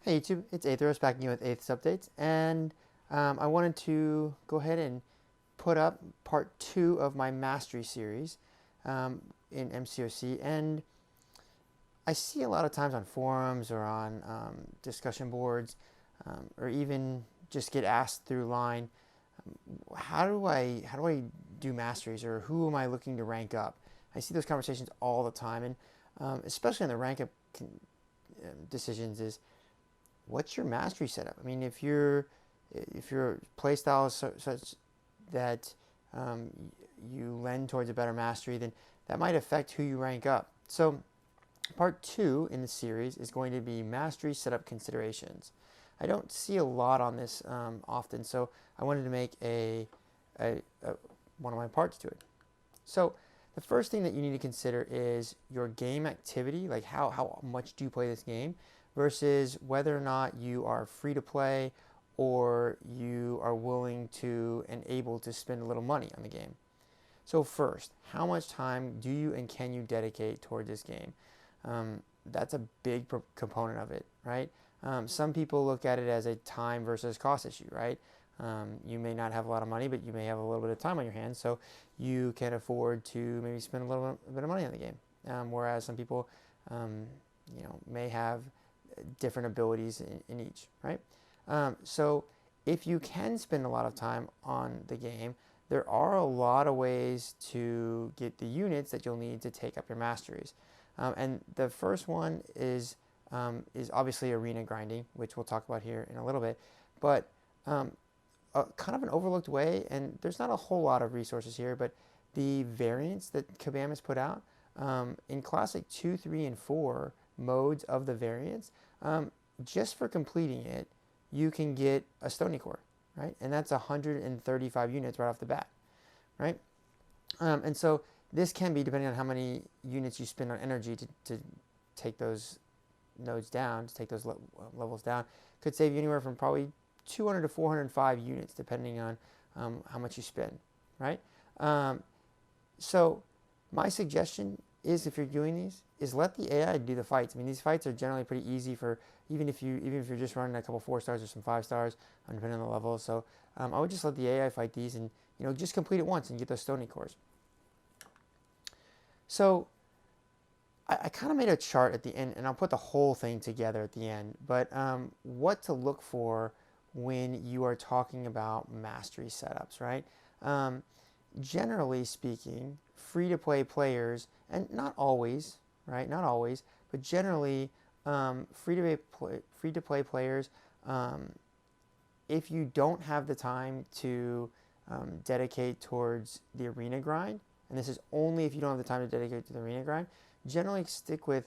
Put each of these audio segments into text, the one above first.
Hey YouTube, it's Atheros back again with Atheist Updates, and I wanted to go ahead and put up part 2 of my mastery series in MCoC, and I see a lot of times on forums or on discussion boards, or even just get asked through line, how do I do masteries, or who am I looking to rank up? I see those conversations all the time, and especially on the rank up decisions is, what's your mastery setup? I mean, if your play style is such that you lend towards a better mastery, then that might affect who you rank up. So part 2 in the series is going to be mastery setup considerations. I don't see a lot on this often, so I wanted to make one of my parts to it. So the first thing that you need to consider is your game activity, like how much do you play this game, versus whether or not you are free to play or you are willing to and able to spend a little money on the game. So first, how much time do you and can you dedicate toward this game? That's a big component of it, right? Some people look at it as a time versus cost issue, right? You may not have a lot of money, but you may have a little bit of time on your hands, so you can afford to maybe spend a little bit of money on the game. Whereas some people, may have different abilities in each, right? So if you can spend a lot of time on the game, there are a lot of ways to get the units that you'll need to take up your masteries. And the first one is obviously arena grinding, which we'll talk about here in a little bit, but kind of an overlooked way, and there's not a whole lot of resources here, but the variants that Kabam has put out in Classic 2, 3, and 4 modes of the variants, just for completing it, you can get a Stony Core, right? And that's 135 units right off the bat, right? And so this can be, depending on how many units you spend on energy to take those nodes down, to take those levels down, could save you anywhere from probably 200 to 405 units, depending on how much you spend, right? So my suggestion is, if you're doing these, is let the AI do the fights. I mean, these fights are generally pretty easy for even if you're just running a couple 4 stars or some 5 stars, depending on the level. So I would just let the AI fight these, and just complete it once and get those Stony Cores. So I kind of made a chart at the end, and I'll put the whole thing together at the end. But what to look for when you are talking about mastery setups, right? Generally speaking, free-to-play players, and not always, right? Not always, but generally, free-to-play players, if you don't have the time to dedicate towards the arena grind, and this is only if you don't have the time to dedicate to the arena grind, generally stick with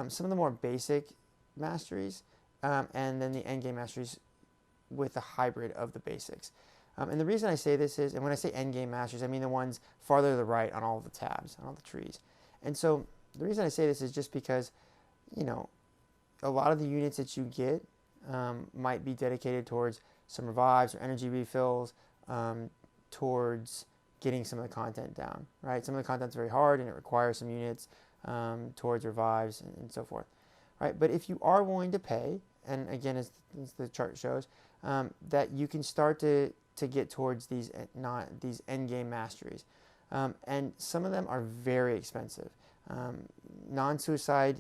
some of the more basic masteries, and then the endgame masteries with a hybrid of the basics. And the reason I say this is, and when I say endgame masteries, I mean the ones farther to the right on all the tabs, on all the trees. And so the reason I say this is just because, a lot of the units that you get might be dedicated towards some revives or energy refills, towards getting some of the content down, right? Some of the content's very hard and it requires some units towards revives and so forth, right? But if you are willing to pay, and again, as the chart shows, that you can start to get towards these endgame masteries, and some of them are very expensive. Non-suicide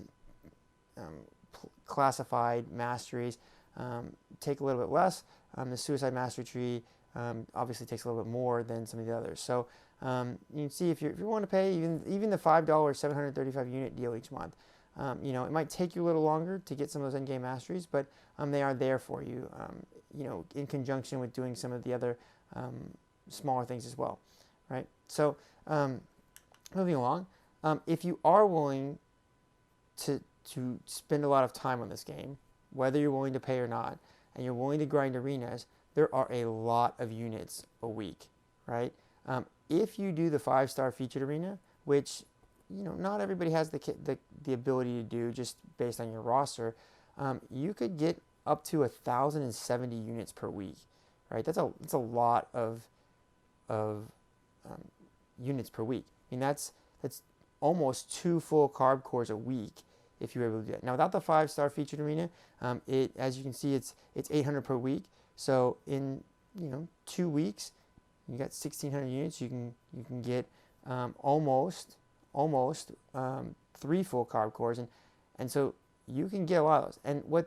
classified masteries take a little bit less. The suicide mastery tree obviously takes a little bit more than some of the others. So you can see if you're willing to pay even the $5 735 unit deal each month. It might take you a little longer to get some of those endgame masteries, but they are there for you, in conjunction with doing some of the other smaller things as well, right? So moving along, if you are willing to spend a lot of time on this game, whether you're willing to pay or not, and you're willing to grind arenas, there are a lot of units a week, right? If you do the 5-star featured arena, which not everybody has the ability to do just based on your roster, you could get up to 1,070 units per week, right? That's a lot of units per week. I mean, that's almost 2 full carb cores a week if you're able to do that. Now, without the 5-star featured arena, as you can see, it's 800 per week. So in 2 weeks, you got 1,600 units. You can get almost 3 full carb cores, and so you can get a lot of those. And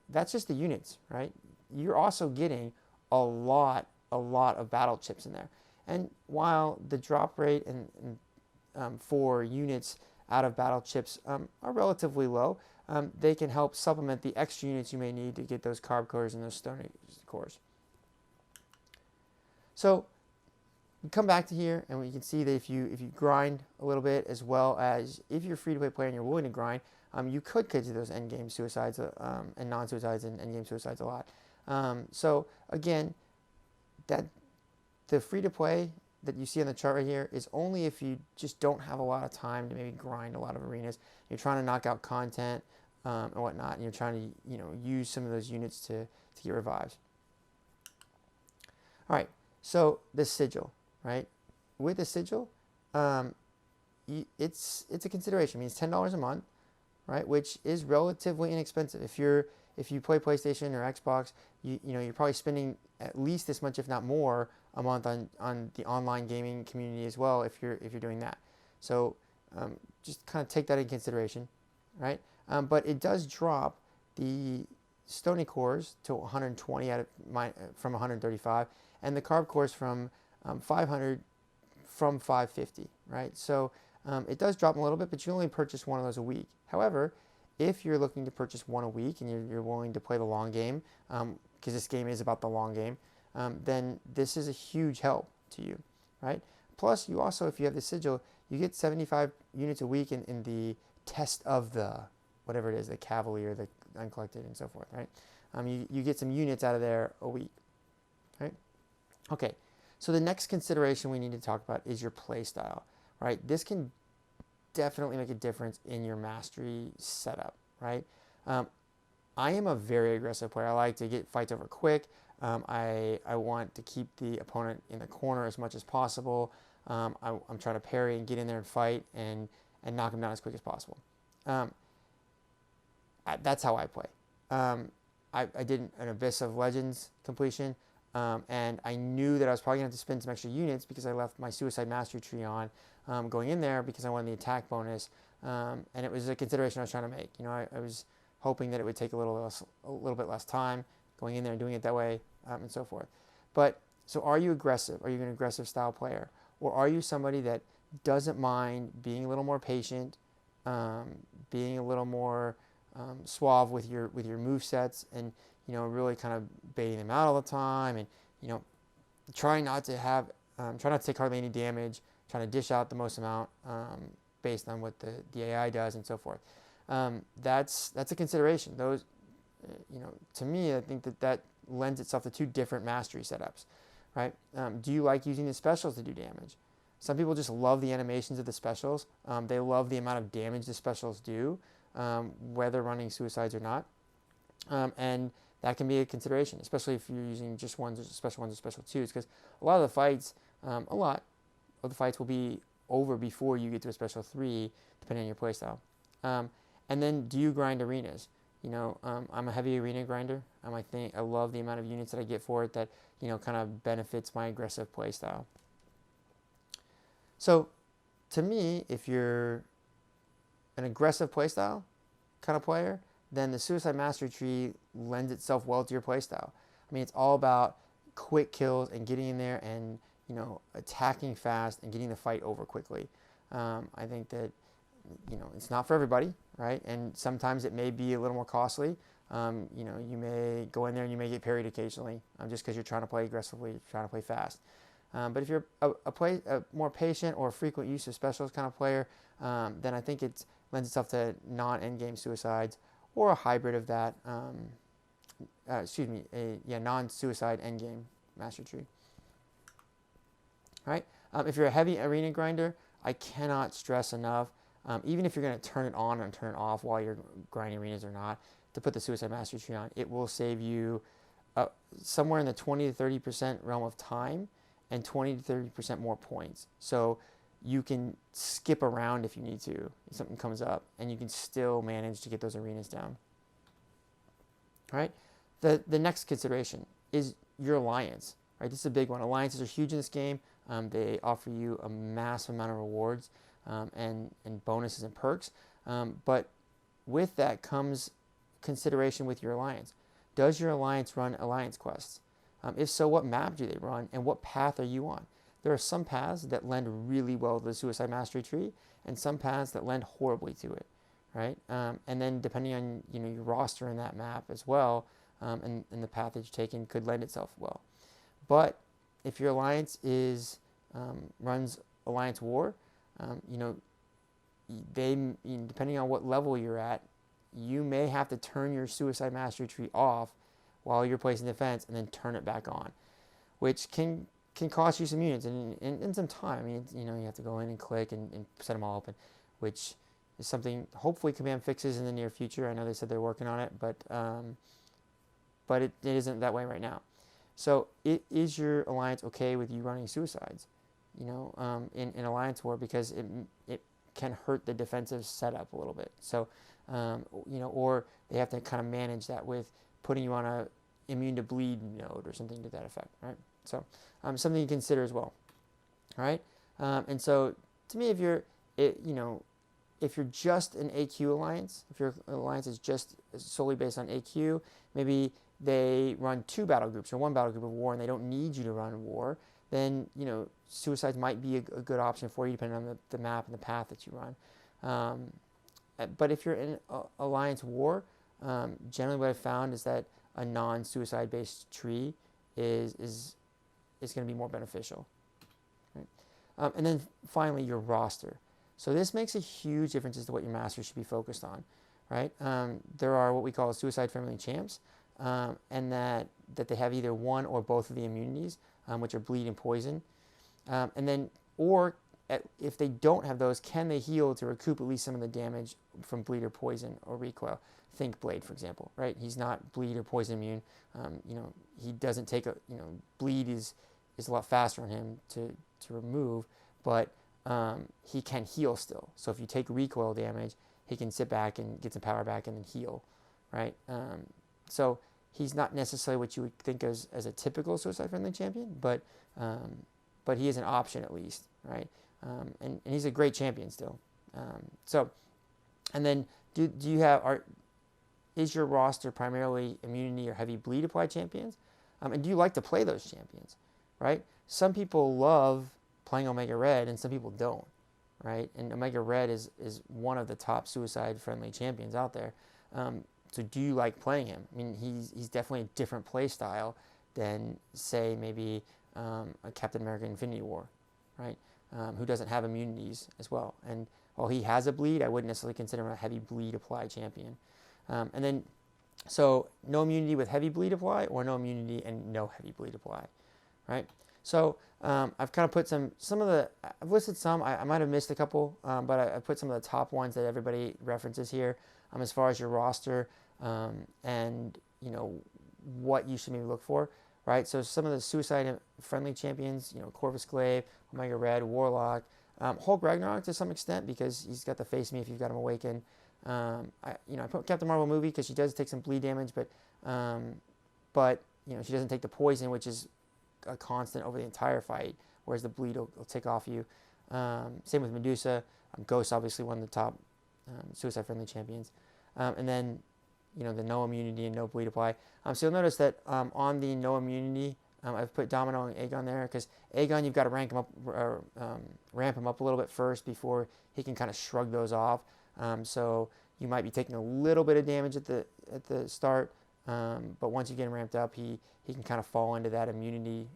that's just the units, right? You're also getting a lot of battle chips in there. And while the drop rate and for units out of battle chips are relatively low, they can help supplement the extra units you may need to get those carb cores and those stone cores. So we come back to here, and we can see that if you grind a little bit, as well as if you're a free-to-play player and you're willing to grind, you could get to those endgame suicides and non-suicides and endgame suicides a lot. So again, that the free-to-play that you see on the chart right here is only if you just don't have a lot of time to maybe grind a lot of arenas. You're trying to knock out content and whatnot, and you're trying to use some of those units to get revives. All right, so the sigil, right? With the sigil, it's a consideration. I mean, it's $10 a month, right? Which is relatively inexpensive. If you play PlayStation or Xbox, you're probably spending at least this much, if not more, a month on the online gaming community as well. If you're doing that, so just kind of take that in consideration, right? But it does drop the stony cores to 120 from 135, and the carb cores from 500 from 550, right? So it does drop a little bit, but you only purchase one of those a week. However, if you're looking to purchase one a week and you're willing to play the long game, because this game is about the long game, then this is a huge help to you, right? Plus, you also, if you have the sigil, you get 75 units a week in the test of the, whatever it is, the Cavalier, the Uncollected, and so forth, right? You get some units out of there a week, right? Okay, so the next consideration we need to talk about is your play style, right? This can definitely make a difference in your mastery setup, right? I am a very aggressive player. I like to get fights over quick. I want to keep the opponent in the corner as much as possible. I'm trying to parry and get in there and fight and knock him down as quick as possible. That's how I play. I did an Abyss of Legends completion, and I knew that I was probably going to have to spend some extra units because I left my Suicide Mastery tree on going in there because I wanted the attack bonus, and it was a consideration I was trying to make. I was hoping that it would take a little bit less time going in there and doing it that way, and so forth. But so are you aggressive? Are you an aggressive style player? Or are you somebody that doesn't mind being a little more patient, being a little more suave with your move sets, and really kind of baiting them out all the time, and trying not to take hardly any damage, trying to dish out the most amount based on what the AI does, and so forth. That's a consideration. Those, to me, I think that lends itself to two different mastery setups, right? Do you like using the specials to do damage? Some people just love the animations of the specials. They love the amount of damage the specials do, whether running suicides or not. And that can be a consideration, especially if you're using just special ones or special twos, because a lot of the fights will be over before you get to a special 3, depending on your playstyle. And then, do you grind arenas? I'm a heavy arena grinder. I love the amount of units that I get for it that, kind of benefits my aggressive play style. So, to me, if you're an aggressive playstyle kind of player, then the Suicide Mastery Tree lends itself well to your playstyle. I mean, it's all about quick kills and getting in there and, attacking fast and getting the fight over quickly. I think that, it's not for everybody, right? And sometimes it may be a little more costly. You may go in there and you may get parried occasionally just because you're trying to play aggressively, trying to play fast. But if you're a more patient or frequent use of specials kind of player, then I think it lends itself to non-endgame suicides or a hybrid of that. Non-suicide endgame master tree. All right. If you're a heavy arena grinder, I cannot stress enough, even if you're going to turn it on and turn it off while you're grinding arenas or not, to put the Suicide Mastery Tree on. It will save you somewhere in the 20 to 30% realm of time and 20 to 30% more points. So you can skip around if you need to, if something comes up, and you can still manage to get those arenas down. All right. The next consideration is your alliance. Right. This is a big one. Alliances are huge in this game. They offer you a massive amount of rewards and bonuses and perks. But with that comes consideration with your alliance. Does your alliance run alliance quests? If so, what map do they run, and what path are you on? There are some paths that lend really well to the Suicide Mastery tree, and some paths that lend horribly to it, right? And then depending on your roster in that map as well, and the path that you're taking could lend itself well. But if your alliance runs Alliance War, depending on what level you're at, you may have to turn your Suicide Mastery tree off while you're placing defense and then turn it back on, which can cost you some units and some time. I mean, you have to go in and click and set them all open, which is something hopefully Command fixes in the near future. I know they said they're working on it, but it isn't that way right now. So is your alliance okay with you running suicides, in Alliance War, because it can hurt the defensive setup a little bit. So, or they have to kind of manage that with putting you on a immune to bleed node or something to that effect, right? So, something to consider as well, all right? And so, to me, if you're just an AQ alliance, if your alliance is just solely based on AQ, maybe they run 2 battle groups or 1 battle group of war, and they don't need you to run war, then suicides might be a good option for you depending on the map and the path that you run. But if you're in Alliance War, generally what I've found is that a non-suicide based tree is going to be more beneficial. Right? And then finally, your roster. So this makes a huge difference as to what your master should be focused on. Right? There are what we call suicide-friendly champs, and that they have either one or both of the immunities, which are bleed and poison. And then, if they don't have those, can they heal to recoup at least some of the damage from bleed or poison or recoil? Think Blade, for example, right? He's not bleed or poison immune. He doesn't take bleed is a lot faster on him to remove, but he can heal still. So if you take recoil damage, he can sit back and get some power back and then heal, right? So he's not necessarily what you would think as a typical suicide-friendly champion, but he is an option at least, right? And he's a great champion still. And then is your roster primarily immunity or heavy bleed applied champions? And do you like to play those champions, right? Some people love playing Omega Red and some people don't, right? And Omega Red is one of the top suicide-friendly champions out there. So do you like playing him? I mean, he's definitely a different play style than, say, maybe a Captain America Infinity War, right? Who doesn't have immunities as well. And while he has a bleed, I wouldn't necessarily consider him a heavy bleed apply champion. And then, so no immunity with heavy bleed apply, or no immunity and no heavy bleed apply, right? So I've kind of put I've listed some, I might have missed a couple, but I put some of the top ones that everybody references here as far as your roster and, what you should maybe look for, right? So some of the suicide-friendly champions, Corvus Glaive, Omega Red, Warlock, Hulk Ragnarok to some extent because he's got the face me if you've got him awakened. I put Captain Marvel movie because she does take some bleed damage, but she doesn't take the poison, which is a constant over the entire fight, whereas the bleed will take off you. Same with Medusa. Ghost, obviously one of the top suicide-friendly champions. And then, the no immunity and no bleed apply. So you'll notice that on the no immunity, I've put Domino and Aegon there because Aegon, you've got to ramp him up a little bit first before he can kind of shrug those off. So you might be taking a little bit of damage at the start, but once you get him ramped up, he can kind of fall into that immunity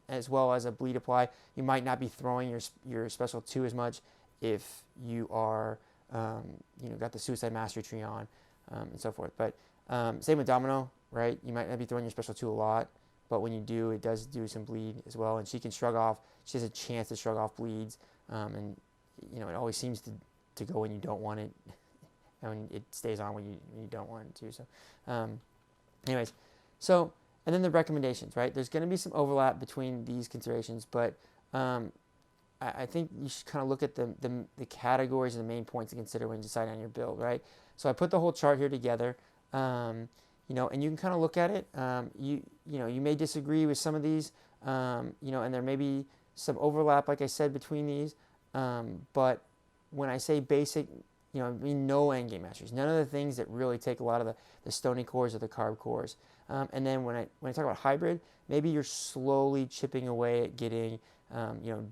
as well as a bleed apply. You might not be throwing your special 2 as much if you are got the Suicide Mastery tree on and so forth. But same with Domino, right? You might not be throwing your special 2 a lot, but when you do, it does do some bleed as well, and she can shrug off. She has a chance to shrug off bleeds, and it always seems to go when you don't want it, and it stays on when you don't want it to. So, anyways, and then the recommendations, right? There's going to be some overlap between these considerations, but I think you should kind of look at the categories and the main points to consider when deciding on your build, right? So I put the whole chart here together, and you can kind of look at it. You may disagree with some of these, and there may be some overlap, like I said, between these. But when I say basic, I mean no endgame masteries. None of the things that really take a lot of the stony cores or the carb cores. And then when I talk about hybrid, maybe you're slowly chipping away at getting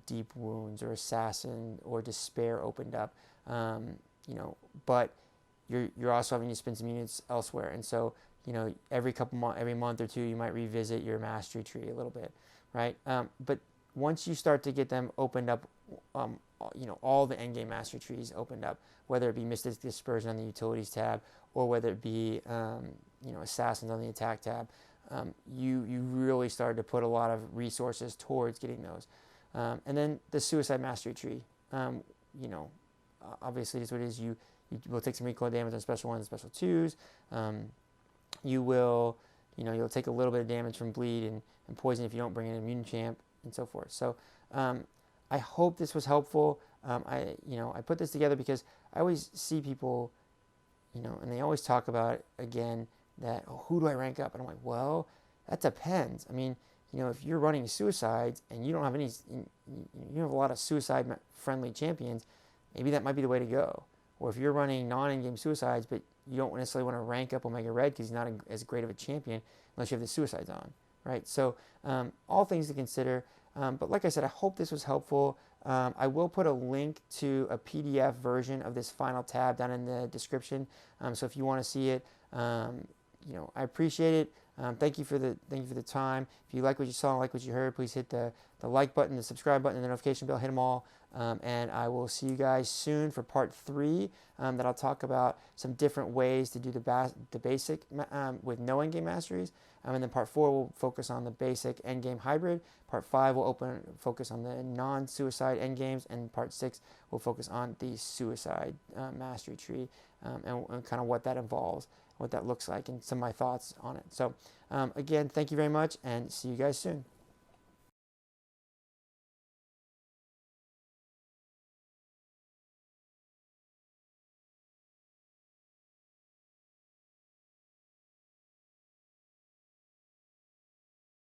deep wounds or assassin or despair opened up. But you're also having to spend some units elsewhere, and so every month or two you might revisit your mastery tree a little bit, right? But once you start to get them opened up, all the endgame mastery trees opened up, whether it be Mystic Dispersion on the Utilities tab or whether it be Assassins on the Attack tab, you really started to put a lot of resources towards getting those. And then the Suicide Mastery tree, obviously is what it is. You will take some recoil damage on special 1s and special 2s. You'll take a little bit of damage from bleed and poison if you don't bring in an immune champ and so forth. So I hope this was helpful. I put this together because I always see people, and they always talk about again that, who do I rank up? And I'm like, well, that depends. I mean, if you're running suicides and you don't have you have a lot of suicide friendly champions, maybe that might be the way to go. Or if you're running non-in-game suicides, but you don't necessarily want to rank up Omega Red because he's not as great of a champion unless you have the suicides on, right? So all things to consider. But like I said, I hope this was helpful. I will put a link to a PDF version of this final tab down in the description. So if you want to see it, I appreciate it. Thank you for the time. If you like what you saw, like what you heard, please hit the like button, the subscribe button, and the notification bell. Hit them all. And I will see you guys soon for part 3. That I'll talk about some different ways to do the basic with no endgame masteries. And then part 4 will focus on the basic endgame hybrid. Part 5 will focus on the non-suicide endgames, and part 6 will focus on the suicide mastery tree and kind of what that involves, what that looks like, and some of my thoughts on it. So again, thank you very much, and see you guys soon.